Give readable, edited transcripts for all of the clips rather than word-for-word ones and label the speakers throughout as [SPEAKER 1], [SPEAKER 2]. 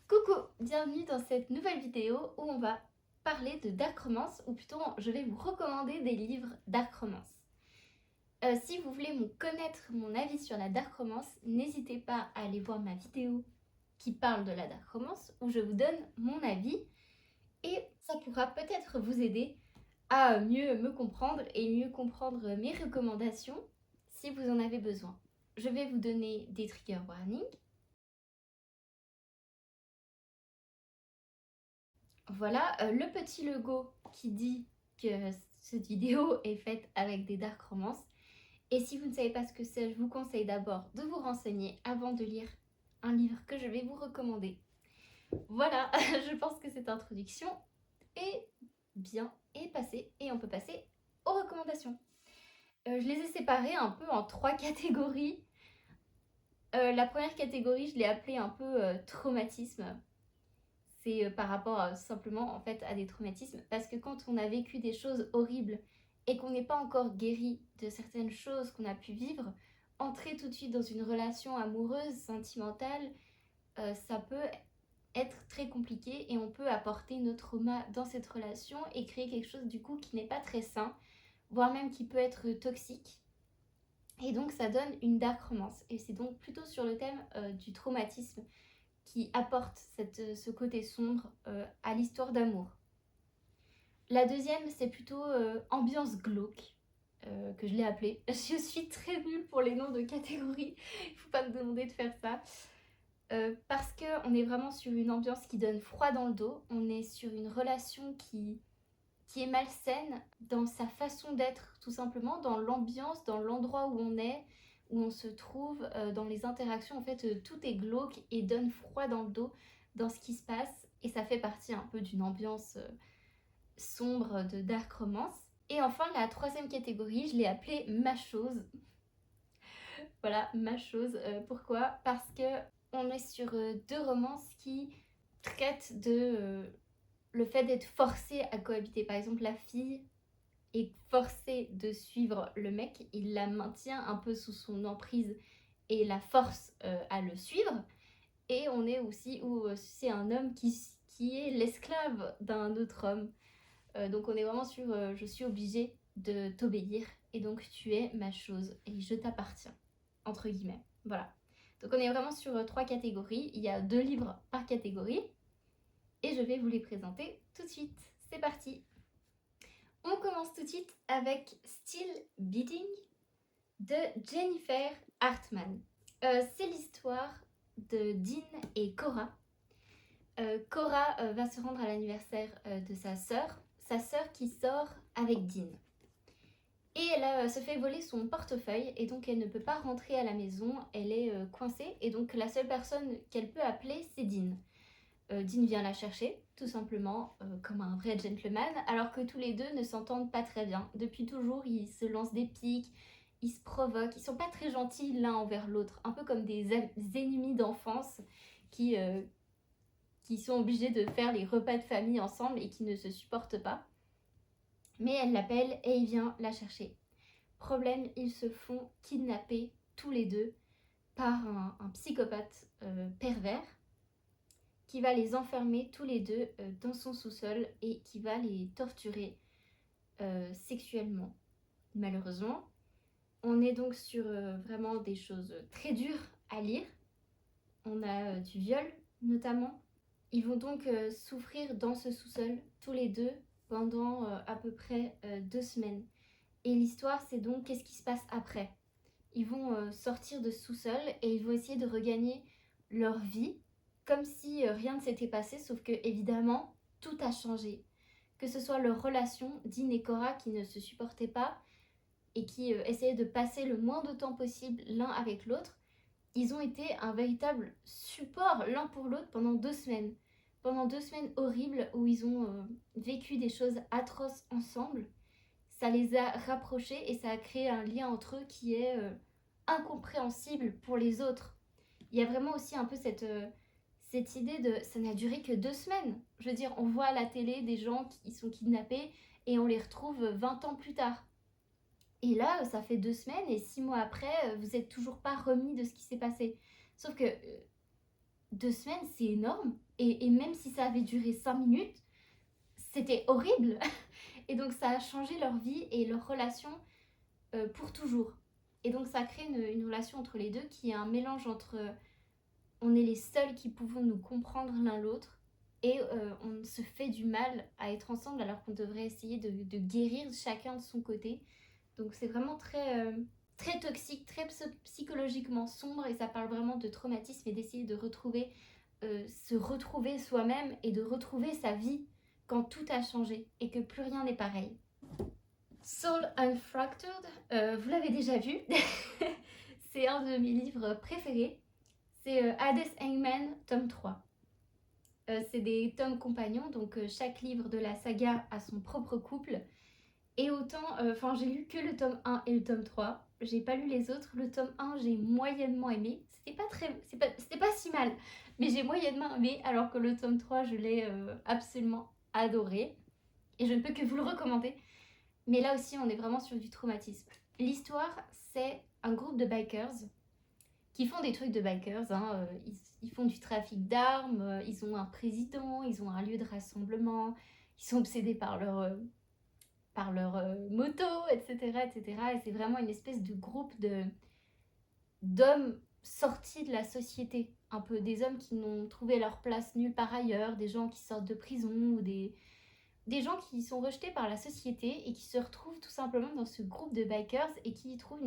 [SPEAKER 1] Coucou, bienvenue dans cette nouvelle vidéo où on va parler de dark romance, ou plutôt je vais vous recommander des livres dark romance. Si vous voulez connaître mon avis sur la dark romance, n'hésitez pas à aller voir ma vidéo qui parle de la dark romance où je vous donne mon avis et ça pourra peut-être vous aider à mieux me comprendre et mieux comprendre mes recommandations si vous en avez besoin. Je vais vous donner des trigger warnings. Voilà, le petit logo qui dit que cette vidéo est faite avec des dark romances. Et si vous ne savez pas ce que c'est, je vous conseille d'abord de vous renseigner avant de lire un livre que je vais vous recommander. Voilà, je pense que cette introduction est bien et passée et on peut passer aux recommandations. Je les ai séparées un peu en 3 catégories. La première catégorie, je l'ai appelée un peu traumatisme. C'est par rapport simplement en fait à des traumatismes, parce que quand on a vécu des choses horribles et qu'on n'est pas encore guéri de certaines choses qu'on a pu vivre, entrer tout de suite dans une relation amoureuse, sentimentale, ça peut être très compliqué et on peut apporter nos traumas dans cette relation et créer quelque chose du coup qui n'est pas très sain, voire même qui peut être toxique. Et donc ça donne une dark romance, et c'est donc plutôt sur le thème du traumatisme qui apporte ce côté sombre à l'histoire d'amour. La deuxième, c'est plutôt ambiance glauque, que je l'ai appelée. Je suis très nulle pour les noms de catégories, il ne faut pas me demander de faire ça. Parce qu'on est vraiment sur une ambiance qui donne froid dans le dos, on est sur une relation qui est malsaine dans sa façon d'être, tout simplement, dans l'ambiance, dans l'endroit où on se trouve, dans les interactions. En fait, tout est glauque et donne froid dans le dos dans ce qui se passe. Et ça fait partie un peu d'une ambiance sombre de dark romance. Et enfin, la troisième catégorie, je l'ai appelée ma chose. Voilà, ma chose. Pourquoi ? Parce que on est sur deux romances qui traitent de le fait d'être forcé à cohabiter. Par exemple, la fille est forcée de suivre le mec, il la maintient un peu sous son emprise et la force à le suivre. Et on est aussi où c'est un homme qui est l'esclave d'un autre homme. Donc on est vraiment sur je suis obligée de t'obéir et donc tu es ma chose et je t'appartiens, entre guillemets. Voilà. Donc on est vraiment sur 3 catégories. Il y a 2 livres par catégorie et je vais vous les présenter tout de suite. C'est parti. On commence tout de suite avec Still Beating de Jennifer Hartman. C'est l'histoire de Dean et Cora. Cora va se rendre à l'anniversaire de sa sœur qui sort avec Dean. Et elle se fait voler son portefeuille et donc elle ne peut pas rentrer à la maison, elle est coincée et donc la seule personne qu'elle peut appeler c'est Dean. Dean vient la chercher, tout simplement, comme un vrai gentleman, alors que tous les deux ne s'entendent pas très bien. Depuis toujours, ils se lancent des piques, ils se provoquent, ils sont pas très gentils l'un envers l'autre, un peu comme des ennemis d'enfance qui sont obligés de faire les repas de famille ensemble et qui ne se supportent pas. Mais elle l'appelle et il vient la chercher. Problème, ils se font kidnapper tous les deux par un psychopathe pervers qui va les enfermer tous les deux dans son sous-sol et qui va les torturer sexuellement. Malheureusement, on est donc sur vraiment des choses très dures à lire. On a du viol notamment. Ils vont donc souffrir dans ce sous-sol tous les deux pendant à peu près 2 semaines. Et l'histoire, c'est donc qu'est-ce qui se passe après. Ils vont sortir de ce sous-sol et ils vont essayer de regagner leur vie comme si rien ne s'était passé, sauf que évidemment tout a changé. Que ce soit leur relation, Dean et Cora qui ne se supportaient pas et qui essayaient de passer le moins de temps possible l'un avec l'autre, ils ont été un véritable support l'un pour l'autre pendant 2 semaines. Pendant 2 semaines horribles où ils ont vécu des choses atroces ensemble. Ça les a rapprochés et ça a créé un lien entre eux qui est incompréhensible pour les autres. Il y a vraiment aussi un peu cette idée de ça n'a duré que 2 semaines. Je veux dire, on voit à la télé des gens qui sont kidnappés et on les retrouve 20 ans plus tard. Et là, ça fait 2 semaines et 6 mois après, vous n'êtes toujours pas remis de ce qui s'est passé. Sauf que 2 semaines, c'est énorme. Et même si ça avait duré 5 minutes, c'était horrible. Et donc ça a changé leur vie et leur relation pour toujours. Et donc ça crée une relation entre les deux qui est un mélange entre on est les seuls qui pouvons nous comprendre l'un l'autre et on se fait du mal à être ensemble alors qu'on devrait essayer de guérir chacun de son côté. Donc c'est vraiment très toxique, très psychologiquement sombre et ça parle vraiment de traumatisme et d'essayer de se retrouver soi-même et de retrouver sa vie quand tout a changé et que plus rien n'est pareil. Soul Unfractured, vous l'avez déjà vu, c'est un de mes livres préférés. C'est Hades Hangman, tome 3. C'est des tomes compagnons, donc chaque livre de la saga a son propre couple. Et autant, j'ai lu que le tome 1 et le tome 3. J'ai pas lu les autres. Le tome 1, j'ai moyennement aimé. C'était pas si mal, mais j'ai moyennement aimé, alors que le tome 3, je l'ai absolument adoré. Et je ne peux que vous le recommander. Mais là aussi, on est vraiment sur du traumatisme. L'histoire, c'est un groupe de bikers qui font des trucs de bikers. Ils font du trafic d'armes, ils ont un président, ils ont un lieu de rassemblement, ils sont obsédés par leur moto, etc., etc. Et c'est vraiment une espèce de groupe d'hommes sortis de la société. Un peu des hommes qui n'ont trouvé leur place nulle part ailleurs, des gens qui sortent de prison ou des gens qui sont rejetés par la société et qui se retrouvent tout simplement dans ce groupe de bikers et qui y trouvent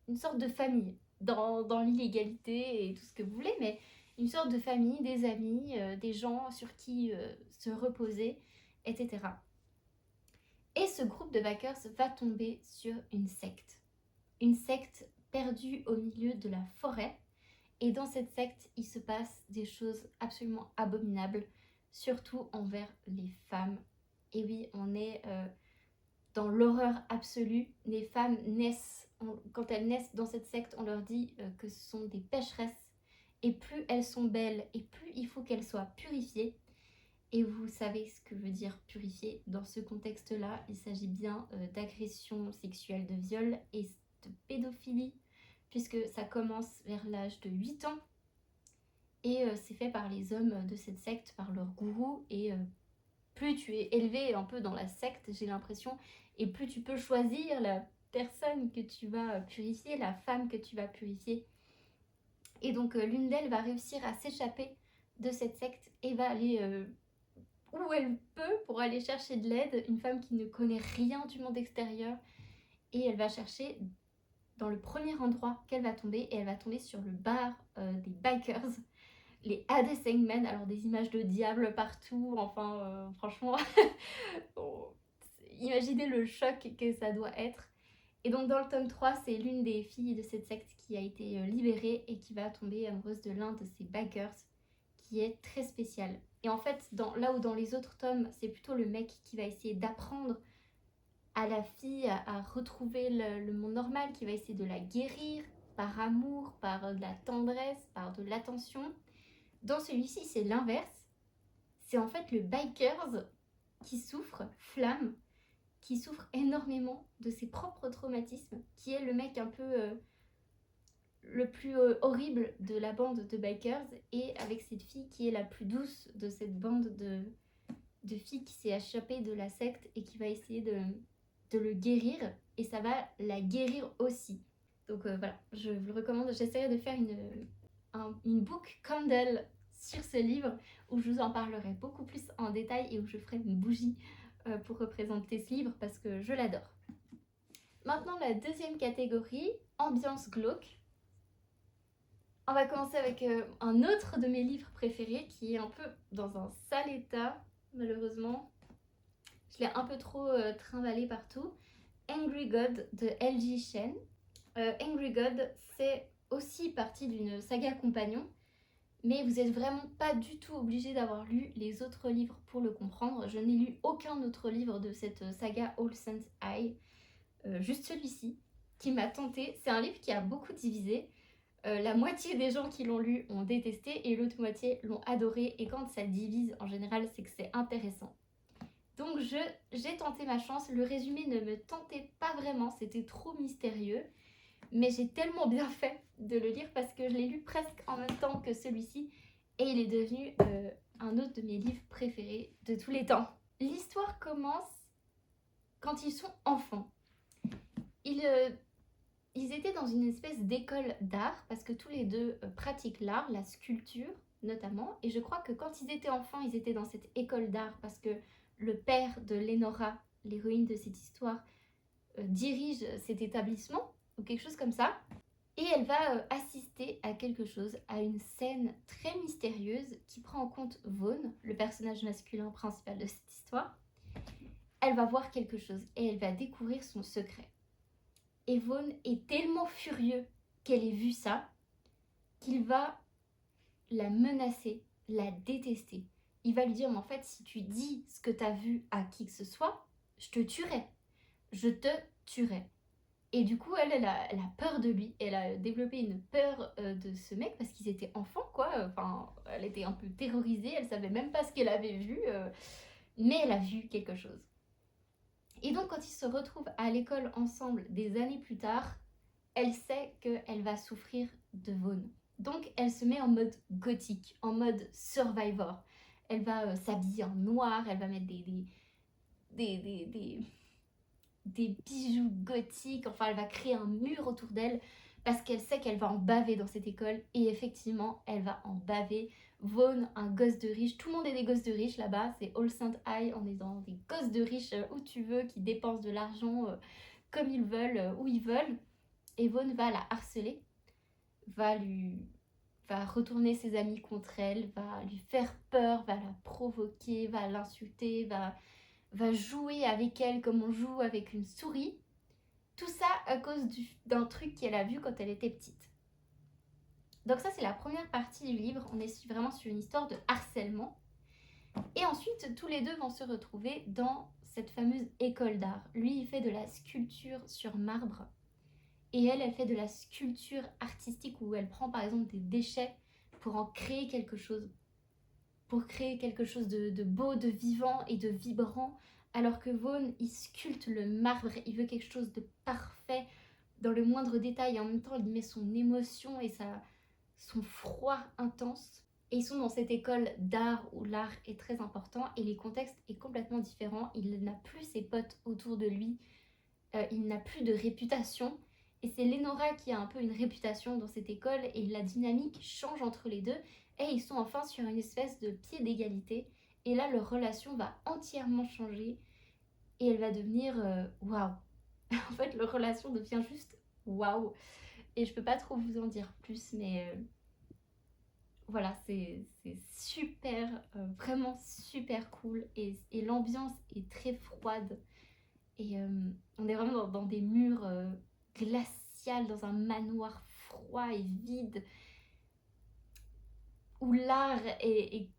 [SPEAKER 1] une sorte de famille dans l'illégalité et tout ce que vous voulez, mais une sorte de famille, des amis, des gens sur qui se reposer, etc. Et ce groupe de bikers va tomber sur une secte perdue au milieu de la forêt. Et dans cette secte, il se passe des choses absolument abominables, surtout envers les femmes. Et oui, on est dans l'horreur absolue. Les femmes naissent, quand elles naissent dans cette secte, on leur dit que ce sont des pécheresses. Et plus elles sont belles, et plus il faut qu'elles soient purifiées. Et vous savez ce que veut dire purifier. Dans ce contexte-là, il s'agit bien d'agression sexuelle, de viol et de pédophilie, puisque ça commence vers l'âge de 8 ans. Et c'est fait par les hommes de cette secte, par leur gourou. Et plus tu es élevé un peu dans la secte, j'ai l'impression, et plus tu peux choisir la personne que tu vas purifier, la femme que tu vas purifier. Et donc l'une d'elles va réussir à s'échapper de cette secte et va aller où elle peut pour aller chercher de l'aide, une femme qui ne connaît rien du monde extérieur, et elle va chercher dans le premier endroit qu'elle va tomber, et elle va tomber sur le bar des bikers, les Hades Hangmen, alors des images de diable partout, enfin franchement, imaginez le choc que ça doit être. Et donc dans le tome 3, c'est l'une des filles de cette secte qui a été libérée et qui va tomber amoureuse de l'un de ces bikers, qui est très spécial. Et en fait, là où dans les autres tomes, c'est plutôt le mec qui va essayer d'apprendre à la fille à retrouver le monde normal, qui va essayer de la guérir par amour, par de la tendresse, par de l'attention. Dans celui-ci, c'est l'inverse. C'est en fait le bikers qui souffre, Flamme, qui souffre énormément de ses propres traumatismes, qui est le mec un peu le plus horrible de la bande de bikers, et avec cette fille qui est la plus douce de cette bande de filles qui s'est échappée de la secte et qui va essayer de le guérir, et ça va la guérir aussi. Donc voilà, je vous le recommande. J'essaierai de faire une book candle sur ce livre où je vous en parlerai beaucoup plus en détail et où je ferai une bougie pour représenter ce livre parce que je l'adore. Maintenant, la deuxième catégorie, ambiance glauque. On va commencer avec un autre de mes livres préférés qui est un peu dans un sale état, malheureusement. Je l'ai un peu trop trimballé partout. Angry God de L.J. Chen. Angry God, c'est aussi partie d'une saga compagnon, mais vous n'êtes vraiment pas du tout obligé d'avoir lu les autres livres pour le comprendre. Je n'ai lu aucun autre livre de cette saga All Saints High, juste celui-ci qui m'a tenté. C'est un livre qui a beaucoup divisé. La moitié des gens qui l'ont lu ont détesté et l'autre moitié l'ont adoré, et quand ça divise en général c'est que c'est intéressant. Donc j'ai tenté ma chance. Le résumé ne me tentait pas vraiment, c'était trop mystérieux, mais j'ai tellement bien fait de le lire parce que je l'ai lu presque en même temps que celui-ci et il est devenu un autre de mes livres préférés de tous les temps. L'histoire commence quand ils sont enfants. Ils étaient dans une espèce d'école d'art parce que tous les deux pratiquent l'art, la sculpture notamment. Et je crois que quand ils étaient enfants, ils étaient dans cette école d'art parce que le père de Lénora, l'héroïne de cette histoire, dirige cet établissement ou quelque chose comme ça. Et elle va assister à quelque chose, à une scène très mystérieuse qui prend en compte Vaughn, le personnage masculin principal de cette histoire. Elle va voir quelque chose et elle va découvrir son secret. Et Vaughn est tellement furieux qu'elle ait vu ça qu'il va la menacer, la détester. Il va lui dire, mais en fait, si tu dis ce que tu as vu à qui que ce soit, je te tuerai. Je te tuerai. Et du coup, elle a peur de lui. Elle a développé une peur de ce mec parce qu'ils étaient enfants, quoi. Enfin, elle était un peu terrorisée. Elle savait même pas ce qu'elle avait vu. Mais elle a vu quelque chose. Et donc, quand ils se retrouvent à l'école ensemble des années plus tard, elle sait qu'elle va souffrir de Vaughn. Donc, elle se met en mode gothique, en mode survivor. Elle va s'habiller en noir, elle va mettre des bijoux gothiques. Enfin, elle va créer un mur autour d'elle parce qu'elle sait qu'elle va en baver dans cette école. Et effectivement, elle va en baver. Vaughn, un gosse de riche. Tout le monde est des gosses de riches là-bas. C'est All Saint High. On est dans des gosses de riches où tu veux, qui dépensent de l'argent comme ils veulent, où ils veulent. Et Vaughn va la harceler, va retourner ses amis contre elle, va lui faire peur, va la provoquer, va l'insulter, va jouer avec elle comme on joue avec une souris. Tout ça à cause d'un truc qu'elle a vu quand elle était petite. Donc ça, c'est la première partie du livre. On est vraiment sur une histoire de harcèlement. Et ensuite, tous les deux vont se retrouver dans cette fameuse école d'art. Lui, il fait de la sculpture sur marbre. Et elle fait de la sculpture artistique où elle prend par exemple des déchets pour en créer quelque chose. Pour créer quelque chose de beau, de vivant et de vibrant. Alors que Vaughn, il sculpte le marbre, il veut quelque chose de parfait dans le moindre détail. Et en même temps, il met son émotion et son froid intense. Et ils sont dans cette école d'art où l'art est très important et les contextes est complètement différent. Il n'a plus ses potes autour de lui. Il n'a plus de réputation. Et c'est Lénora qui a un peu une réputation dans cette école et la dynamique change entre les deux. Et ils sont enfin sur une espèce de pied d'égalité. Et là, leur relation va entièrement changer. Et elle va devenir waouh. En fait, leur relation devient juste waouh. Et je peux pas trop vous en dire plus, mais voilà, c'est super, vraiment super cool. Et l'ambiance est très froide. Et on est vraiment dans des murs glaciales, dans un manoir froid et vide, où l'art est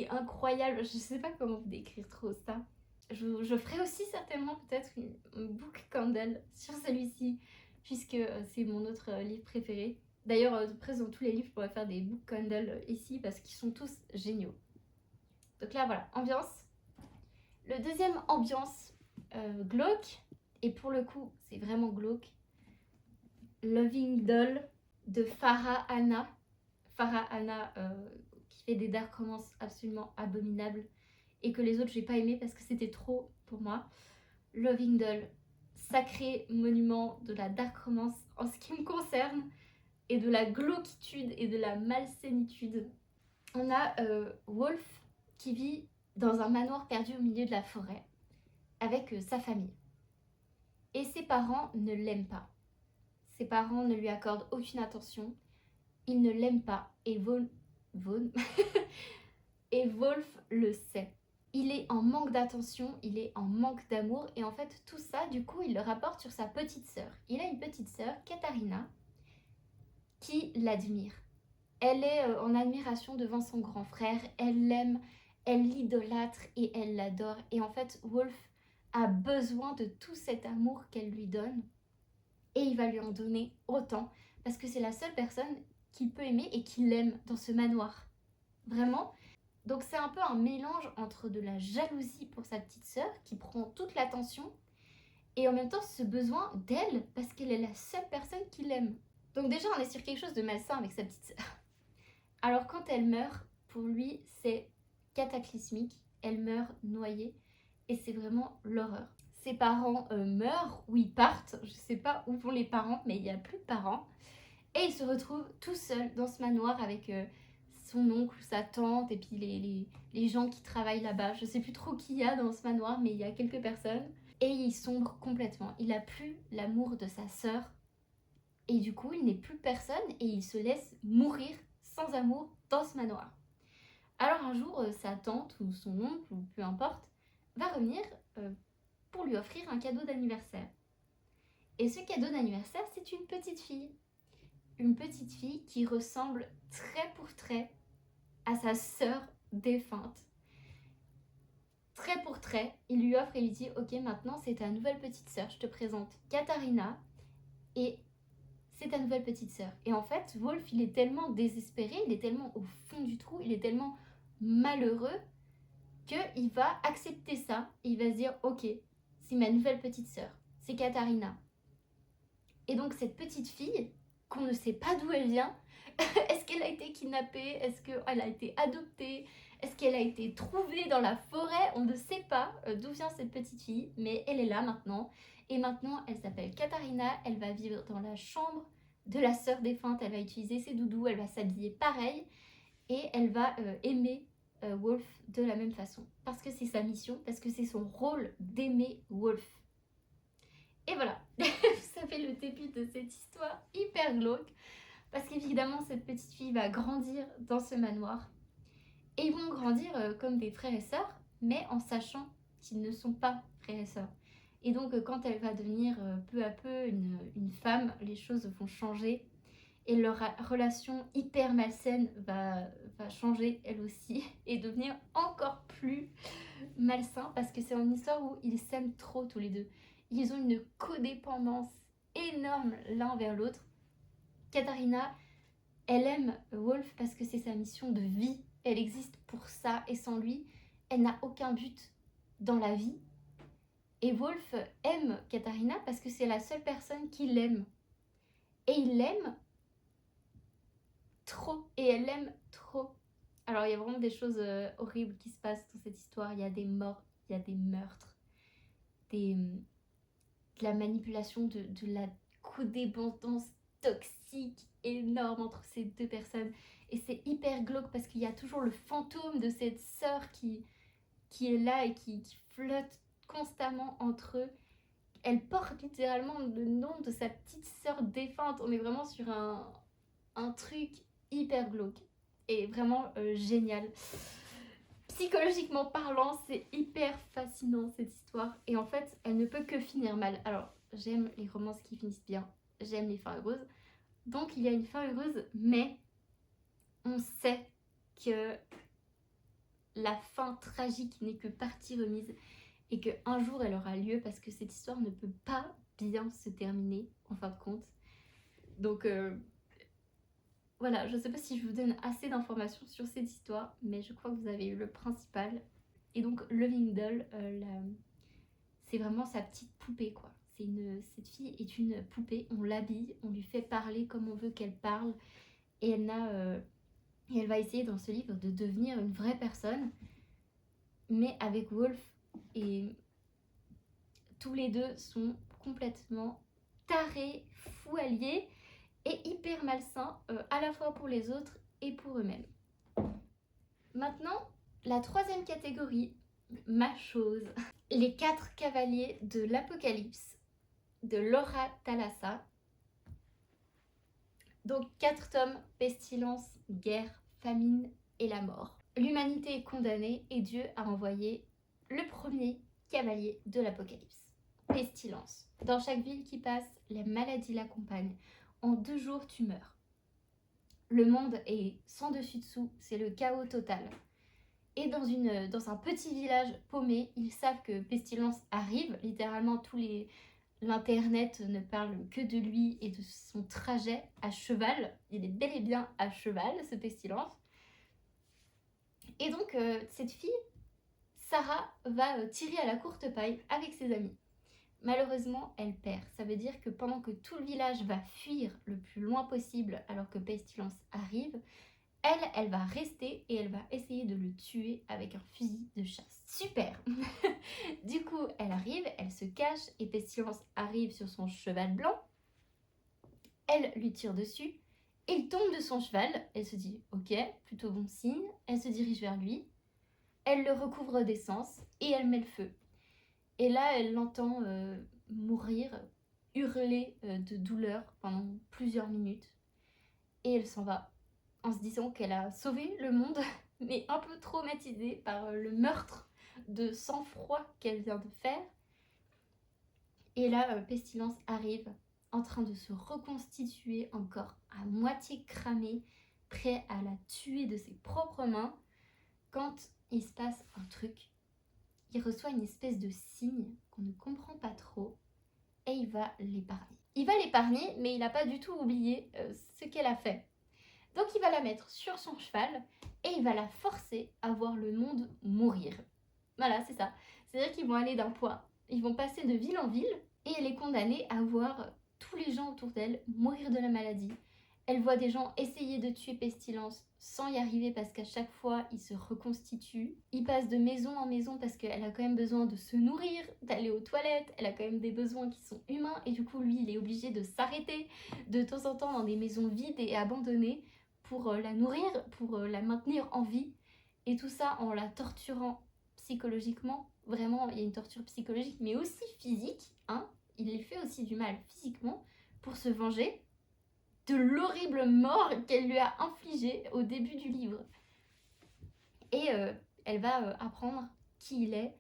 [SPEAKER 1] incroyable. Je sais pas comment vous décrire trop ça. Je ferai aussi certainement peut-être une book candle sur celui-ci, puisque c'est mon autre livre préféré. D'ailleurs, presque dans tous les livres, je pourrais faire des book candles ici, parce qu'ils sont tous géniaux. Donc là, voilà, ambiance. Le deuxième ambiance glauque, et pour le coup, c'est vraiment glauque. Loving Doll de Farah Anna. Farah Anna qui fait des dark romances absolument abominables et que les autres j'ai pas aimé parce que c'était trop pour moi. Loving Doll, sacré monument de la dark romance en ce qui me concerne et de la glauquitude et de la malsainitude. On a Wolf qui vit dans un manoir perdu au milieu de la forêt avec sa famille. Et ses parents ne l'aiment pas. Ses parents ne lui accordent aucune attention. Ils ne l'aiment pas. Et Vaughn et Wolf le sait. Il est en manque d'attention, il est en manque d'amour. Et en fait, tout ça, du coup, il le rapporte sur sa petite sœur. Il a une petite sœur, Katharina, qui l'admire. Elle est en admiration devant son grand frère. Elle l'aime, elle l'idolâtre et elle l'adore. Et en fait, Wolf a besoin de tout cet amour qu'elle lui donne. Et il va lui en donner autant. Parce que c'est la seule personne qu'il peut aimer et qui l'aime dans ce manoir. Vraiment. Donc c'est un peu un mélange entre de la jalousie pour sa petite sœur qui prend toute l'attention et en même temps ce besoin d'elle parce qu'elle est la seule personne qui l'aime. Donc déjà on est sur quelque chose de malsain avec sa petite sœur. Alors quand elle meurt, pour lui, c'est cataclysmique. Elle meurt noyée et c'est vraiment l'horreur. Ses parents meurent ou ils partent. Je sais pas où vont les parents, mais il n'y a plus de parents. Et il se retrouve tout seul dans ce manoir avec son oncle, sa tante et puis les gens qui travaillent là-bas. Je sais plus trop qui il y a dans ce manoir, mais il y a quelques personnes. Et il sombre complètement. Il n'a plus l'amour de sa sœur. Et du coup, il n'est plus personne et il se laisse mourir sans amour dans ce manoir. Alors un jour, sa tante ou son oncle, ou peu importe, va revenir pour lui offrir un cadeau d'anniversaire. Et ce cadeau d'anniversaire, c'est une petite fille. Une petite fille qui ressemble trait pour trait à sa sœur défunte. Trait pour trait, il lui offre et lui dit « Ok, maintenant c'est ta nouvelle petite sœur, je te présente Katharina et c'est ta nouvelle petite sœur. » Et en fait, Wolf, il est tellement désespéré, il est tellement au fond du trou, il est tellement malheureux qu'il va accepter ça et il va se dire « Ok, c'est ma nouvelle petite sœur, c'est Katharina. » Et donc cette petite fille, qu'on ne sait pas d'où elle vient, est-ce qu'elle a été kidnappée? Est-ce qu'elle a été adoptée? Est-ce qu'elle a été trouvée dans la forêt? On ne sait pas d'où vient cette petite fille, mais elle est là maintenant. Et maintenant, elle s'appelle Katharina, elle va vivre dans la chambre de la sœur défunte, elle va utiliser ses doudous, elle va s'habiller pareil, et elle va aimer Wolf de la même façon. Parce que c'est sa mission, parce que c'est son rôle d'aimer Wolf. Et voilà, ça fait le début de cette histoire hyper glauque. Parce qu'évidemment, cette petite fille va grandir dans ce manoir. Et ils vont grandir comme des frères et sœurs, mais en sachant qu'ils ne sont pas frères et sœurs. Et donc, quand elle va devenir peu à peu une femme, les choses vont changer. Et leur relation hyper malsaine va changer elle aussi et devenir encore plus malsain parce que c'est une histoire où ils s'aiment trop tous les deux. Ils ont une codépendance énorme l'un vers l'autre. Katharina, elle aime Wolf parce que c'est sa mission de vie. Elle existe pour ça et sans lui, elle n'a aucun but dans la vie. Et Wolf aime Katharina parce que c'est la seule personne qui l'aime. Et il l'aime trop. Et elle l'aime trop. Alors il y a vraiment des choses horribles qui se passent dans cette histoire. Il y a des morts, il y a des meurtres, de la manipulation, de la codépendance toxique énorme entre ces deux personnes. Et c'est hyper glauque parce qu'il y a toujours le fantôme de cette sœur qui est là et qui flotte constamment entre eux. Elle porte littéralement le nom de sa petite sœur défunte. On est vraiment sur un truc hyper glauque et vraiment génial. Psychologiquement parlant, c'est hyper fascinant cette histoire. Et en fait, elle ne peut que finir mal. Alors, j'aime les romances qui finissent bien. J'aime les fins heureuses. Donc, il y a une fin heureuse, mais on sait que la fin tragique n'est que partie remise et qu'un jour elle aura lieu parce que cette histoire ne peut pas bien se terminer en fin de compte. Donc voilà, je ne sais pas si je vous donne assez d'informations sur cette histoire, mais je crois que vous avez eu le principal. Et donc Loving Doll, c'est vraiment sa petite poupée quoi. Cette fille est une poupée, on l'habille, on lui fait parler comme on veut qu'elle parle et elle va essayer dans ce livre de devenir une vraie personne, mais avec Wolf. Et tous les deux sont complètement tarés, fous alliés et hyper malsains, à la fois pour les autres et pour eux-mêmes. Maintenant, la troisième catégorie, ma chose. Les 4 cavaliers de l'Apocalypse de Laura Thalassa. Donc 4 tomes, pestilence, guerre, famine et la mort. L'humanité est condamnée et Dieu a envoyé le premier cavalier de l'Apocalypse. Pestilence. Dans chaque ville qui passe, la maladie l'accompagne. En 2 jours, tu meurs. Le monde est sans dessus-dessous, c'est le chaos total. Et dans un petit village paumé, ils savent que Pestilence arrive. Littéralement, l'internet ne parle que de lui et de son trajet à cheval. Il est bel et bien à cheval, ce Pestilence. Et donc, cette fille, Sarah, va tirer à la courte paille avec ses amis. Malheureusement, elle perd. Ça veut dire que pendant que tout le village va fuir le plus loin possible alors que Pestilence arrive, Elle va rester et elle va essayer de le tuer avec un fusil de chasse. Super. Du coup, elle arrive, elle se cache et Pestilence arrive sur son cheval blanc. Elle lui tire dessus. Il tombe de son cheval. Elle se dit ok, plutôt bon signe. Elle se dirige vers lui. Elle le recouvre d'essence et elle met le feu. Et là, elle l'entend mourir, hurler de douleur pendant plusieurs minutes. Et elle s'en va en se disant qu'elle a sauvé le monde, mais un peu traumatisée par le meurtre de sang-froid qu'elle vient de faire. Et là, Pestilence arrive en train de se reconstituer, encore à moitié cramé, prêt à la tuer de ses propres mains, quand il se passe un truc. Il reçoit une espèce de signe qu'on ne comprend pas trop et il va l'épargner. Il va l'épargner, mais il n'a pas du tout oublié ce qu'elle a fait. Donc il va la mettre sur son cheval et il va la forcer à voir le monde mourir. Voilà, c'est ça. C'est-à-dire qu'ils vont aller d'un point, ils vont passer de ville en ville et elle est condamnée à voir tous les gens autour d'elle mourir de la maladie. Elle voit des gens essayer de tuer Pestilence sans y arriver parce qu'à chaque fois, ils se reconstituent. Ils passent de maison en maison parce qu'elle a quand même besoin de se nourrir, d'aller aux toilettes. Elle a quand même des besoins qui sont humains et du coup, lui, il est obligé de s'arrêter de temps en temps dans des maisons vides et abandonnées pour la nourrir, pour la maintenir en vie. Et tout ça en la torturant psychologiquement. Vraiment, il y a une torture psychologique, mais aussi physique. Hein. Il lui fait aussi du mal physiquement pour se venger de l'horrible mort qu'elle lui a infligée au début du livre. Et elle va apprendre qui il est,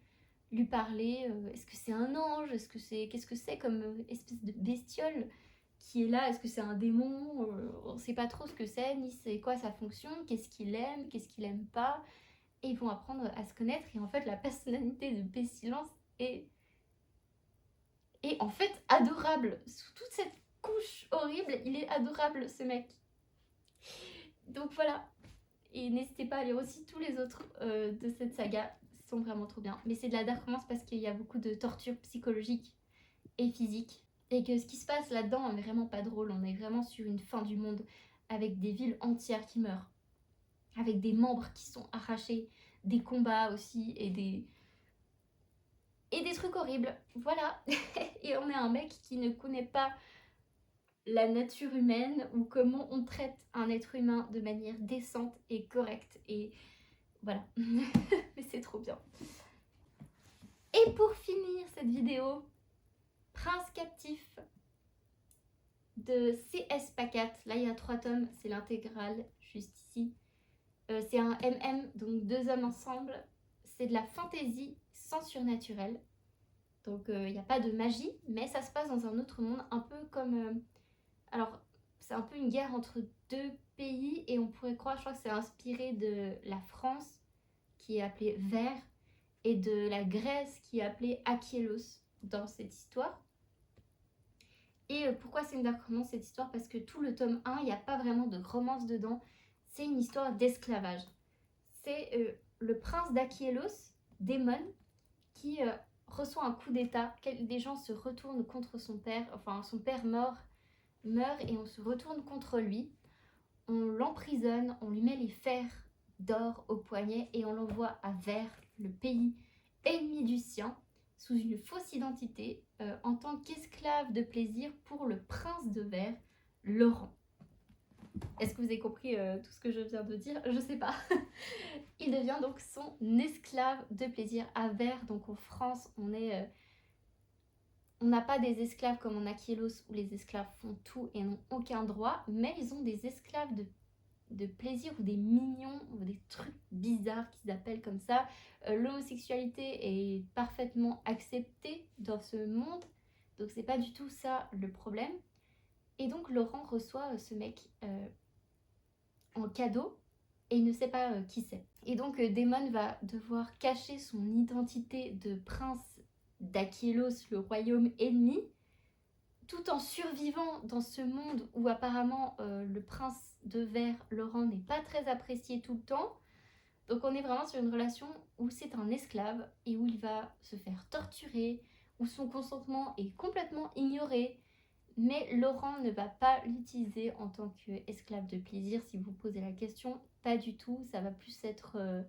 [SPEAKER 1] lui parler, est-ce que c'est un ange, qu'est-ce que c'est comme espèce de bestiole qui est là, est-ce que c'est un démon, on ne sait pas trop ce que c'est, ni c'est quoi sa fonction, qu'est-ce qu'il aime pas, et ils vont apprendre à se connaître, et en fait la personnalité de Pestilence est en fait adorable, sous toute cette couche horrible, il est adorable ce mec. Donc voilà, et n'hésitez pas à lire aussi tous les autres de cette saga, ils sont vraiment trop bien. Mais c'est de la dark romance parce qu'il y a beaucoup de torture psychologique et physique. Et que ce qui se passe là-dedans n'est vraiment pas drôle, on est vraiment sur une fin du monde avec des villes entières qui meurent, avec des membres qui sont arrachés, des combats aussi et des trucs horribles. Voilà. Et on est un mec qui ne connaît pas la nature humaine ou comment on traite un être humain de manière décente et correcte. Et voilà. Mais c'est trop bien. Et pour finir cette vidéo, Prince captif de C.S. Pacat. Là, il y a 3 tomes, c'est l'intégrale, juste ici. C'est un MM, donc 2 hommes ensemble. C'est de la fantaisie sans surnaturel. Donc, il n'y a pas de magie, mais ça se passe dans un autre monde, un peu comme... alors, c'est un peu une guerre entre 2 pays, et on pourrait croire, je crois que c'est inspiré de la France, qui est appelée Vert, et de la Grèce, qui est appelée Achélos, dans cette histoire. Et pourquoi c'est une dark romance cette histoire? Parce que tout le tome 1, il n'y a pas vraiment de romance dedans. C'est une histoire d'esclavage. C'est le prince d'Achélos, Démon, qui reçoit un coup d'état. Des gens se retournent contre son père. Enfin, son père meurt et on se retourne contre lui. On l'emprisonne, on lui met les fers d'or au poignet et on l'envoie à Vert, le pays ennemi du sien, sous une fausse identité, en tant qu'esclave de plaisir pour le prince de Vert, Laurent. Est-ce que vous avez compris tout ce que je viens de dire? Je sais pas. Il devient donc son esclave de plaisir à Vert. Donc en France, on n'a pas des esclaves comme en Achélos où les esclaves font tout et n'ont aucun droit, mais ils ont des esclaves de plaisir ou des mignons ou des trucs bizarres qu'ils appellent comme ça. L'homosexualité est parfaitement acceptée dans ce monde, donc c'est pas du tout ça le problème. Et donc Laurent reçoit ce mec en cadeau et il ne sait pas qui c'est. Et donc Démon va devoir cacher son identité de prince d'Achélos, le royaume ennemi, tout en survivant dans ce monde où apparemment le prince de Vert, Laurent, n'est pas très apprécié tout le temps. Donc on est vraiment sur une relation où c'est un esclave et où il va se faire torturer, où son consentement est complètement ignoré, Mais Laurent ne va pas l'utiliser en tant qu'esclave de plaisir, si vous posez la question. Pas du tout, ça va plus être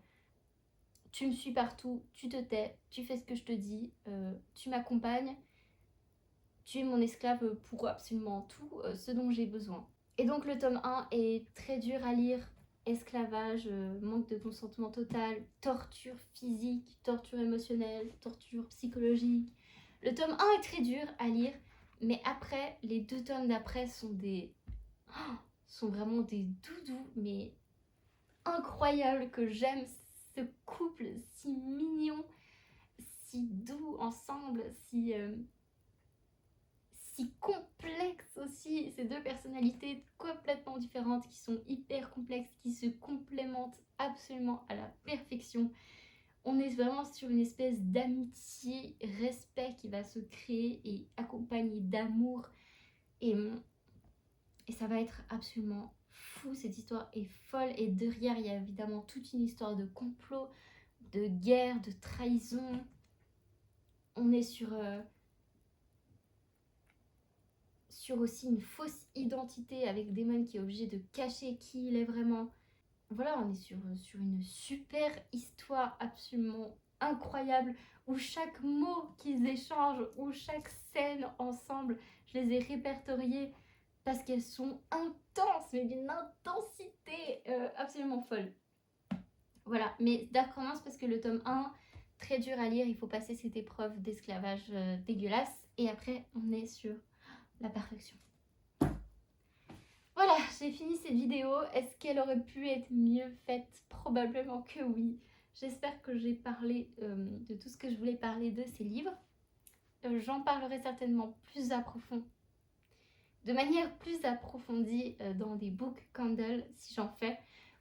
[SPEAKER 1] tu me suis partout, tu te tais, tu fais ce que je te dis, tu m'accompagnes, tu es mon esclave pour absolument tout ce dont j'ai besoin. Et donc le tome 1 est très dur à lire. Esclavage, manque de consentement total, torture physique, torture émotionnelle, torture psychologique. Le tome 1 est très dur à lire, mais après, les 2 tomes d'après sont vraiment des doudous, mais incroyables, que j'aime ce couple si mignon, si doux ensemble, si complexe aussi, ces 2 personnalités complètement différentes qui sont hyper complexes, qui se complémentent absolument à la perfection. On est vraiment sur une espèce d'amitié, respect qui va se créer et accompagné d'amour, et ça va être absolument fou. Cette histoire est folle, et derrière il y a évidemment toute une histoire de complot, de guerre, de trahison. On est sur aussi une fausse identité avec Damon qui est obligé de cacher qui il est vraiment. Voilà, on est sur une super histoire absolument incroyable, où chaque mot qu'ils échangent, où chaque scène ensemble, je les ai répertoriées parce qu'elles sont intenses, mais d'une intensité absolument folle. Voilà, mais Dark Romance, parce que le tome 1, très dur à lire, il faut passer cette épreuve d'esclavage dégueulasse, et après on est sur la perfection. Voilà, j'ai fini cette vidéo. Est-ce qu'elle aurait pu être mieux faite? Probablement que oui. J'espère que j'ai parlé de tout ce que je voulais parler de ces livres. J'en parlerai certainement de manière plus approfondie dans des book candles, si j'en fais,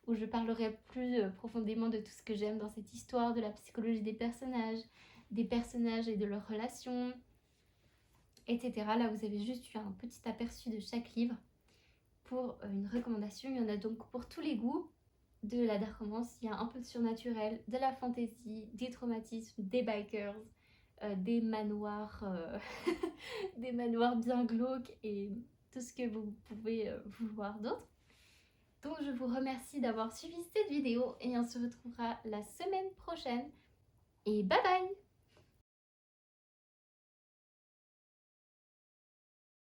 [SPEAKER 1] où je parlerai plus profondément de tout ce que j'aime dans cette histoire, de la psychologie des personnages et de leurs relations, etc. Là, vous avez juste eu un petit aperçu de chaque livre. Pour une recommandation, il y en a donc pour tous les goûts. De la dark romance, il y a un peu de surnaturel, de la fantasy, des traumatismes, des bikers, des manoirs, des manoirs bien glauques, et tout ce que vous pouvez vouloir d'autre. Donc je vous remercie d'avoir suivi cette vidéo, et on se retrouvera la semaine prochaine. Et bye bye!